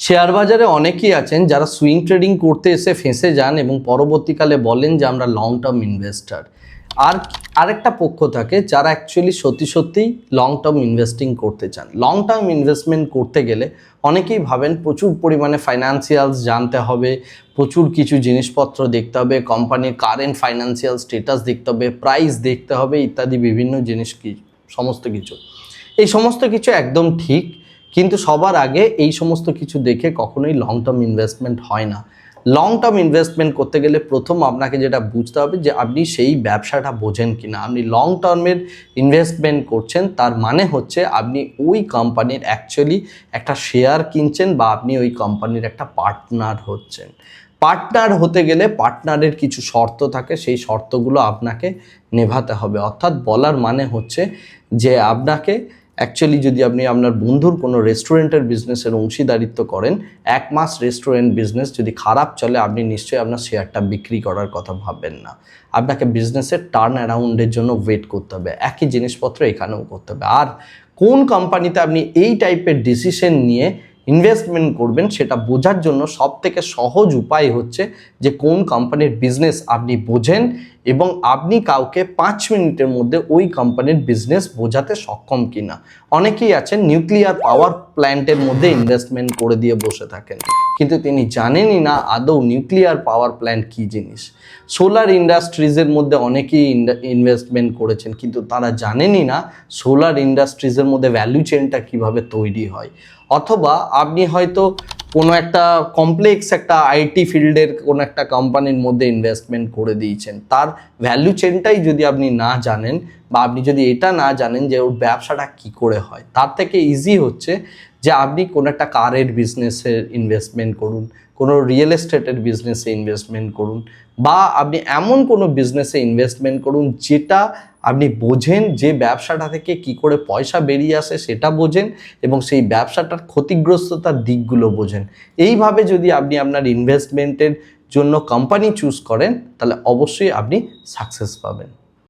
Share বাজারে অনেকেই আছেন যারা সুইং ট্রেডিং করতে এসে ফেঁসে যান এবং পরবর্তীকালে বলেন যে আমরা লং টার্ম ইনভেস্টার। আর আরেকটা পক্ষ থাকে যারা অ্যাকচুয়ালি সত্যিই লং টার্ম ইনভেস্টিং করতে চান। লং টার্ম ইনভেস্টমেন্ট করতে গেলে অনেকেই ভাবেন প্রচুর পরিমাণে ফাইন্যান্সিয়ালস জানতে হবে, প্রচুর কিছু জিনিসপত্র দেখতে হবে, কোম্পানির কারেন্ট ফাইন্যান্সিয়াল স্ট্যাটাস দেখতে হবে, প্রাইস দেখতে হবে ইত্যাদি বিভিন্ন জিনিস সমস্ত কিছু। এই সমস্ত কিছু একদম ঠিক, কিন্তু সবার আগে এই সমস্ত কিছু দেখে কখনোই লং টার্ম ইনভেস্টমেন্ট হয় না। লং টার্ম ইনভেস্টমেন্ট করতে গেলে প্রথম আপনাকে যেটা বুঝতে হবে যে আপনি সেই ব্যবসাটা বোঝেন কিনা। আপনি লং টার্মের ইনভেস্টমেন্ট করছেন তার মানে হচ্ছে আপনি ওই কোম্পানির অ্যাকচুয়ালি একটা শেয়ার কিনছেন বা আপনি ওই কোম্পানির একটা পার্টনার হচ্ছেন। পার্টনার হতে গেলে পার্টনারের কিছু শর্ত থাকে, সেই শর্তগুলো আপনাকে নেভাতে হবে। অর্থাৎ বলার মানে হচ্ছে যে আপনাকে অ্যাকচুয়ালি যদি আপনি আপনার বন্ধুর কোনো রেস্টুরেন্টের বিজনেসের অংশীদারিত্ব করেন, 1 মাস রেস্টুরেন্ট বিজনেস যদি খারাপ চলে আপনি নিশ্চয়ই আপনার শেয়ারটা বিক্রি করার কথা ভাববেন না। আপনাকে বিজনেসের টার্ন অ্যারাউন্ডের জন্য ওয়েট করতে হবে। একই জিনিসপত্র এখানেও করতে হবে। আর কোন কোম্পানিতে আপনি এই টাইপের ডিসিশন নিয়ে ইনভেস্টমেন্ট করবেন সেটা বোঝার জন্য সবথেকে সহজ উপায় হচ্ছে যে কোন কোম্পানির বিজনেস আপনি বোঝেন এবং আপনি কাউকে 5 মিনিটের মধ্যে ওই কোম্পানির বিজনেস বোঝাতে সক্ষম কিনা। অনেকেই আছেন নিউক্লিয়ার পাওয়ার প্ল্যান্টের মধ্যে ইনভেস্টমেন্ট করে দিয়ে বসে থাকেন, কিন্তু তিনি জানেনই না আদৌ নিউক্লিয়ার পাওয়ার প্ল্যান্ট কী জিনিস। সোলার ইন্ডাস্ট্রিজের মধ্যে অনেকেই ইনভেস্টমেন্ট করেছেন, কিন্তু তারা জানেনই না সোলার ইন্ডাস্ট্রিজের মধ্যে ভ্যালু চেনটা কীভাবে তৈরি হয়। অথবা আপনি হয়তো কোনো একটা কমপ্লেক্স একটা আইটি ফিল্ডের কোনো একটা কোম্পানির মধ্যে ইনভেস্টমেন্ট করে দিয়েছেন, তার ভ্যালু চেনটাই যদি আপনি না জানেন বা আপনি যদি এটা না জানেন যে ওর ব্যবসাটা কী করে হয়, তার থেকে ইজি হচ্ছে যে আপনি কোনো একটা কারের বিজনেসে ইনভেস্টমেন্ট করুন, কোনো রিয়েল এস্টেটের বিজনেসে ইনভেস্টমেন্ট করুন, বা আপনি এমন কোনো বিজনেসে ইনভেস্টমেন্ট করুন যেটা আপনি বোঝেন, যে ব্যবসাটা থেকে কি করে পয়সা বেরিয়ে আসে সেটা বোঝেন এবং সেই ব্যবসাটার ক্ষতিগ্রস্ততার দিকগুলো বোঝেন। এইভাবে যদি আপনি আপনার ইনভেস্টমেন্টের জন্য কোম্পানি চুজ করেন তাহলে অবশ্যই আপনি সাকসেস পাবেন।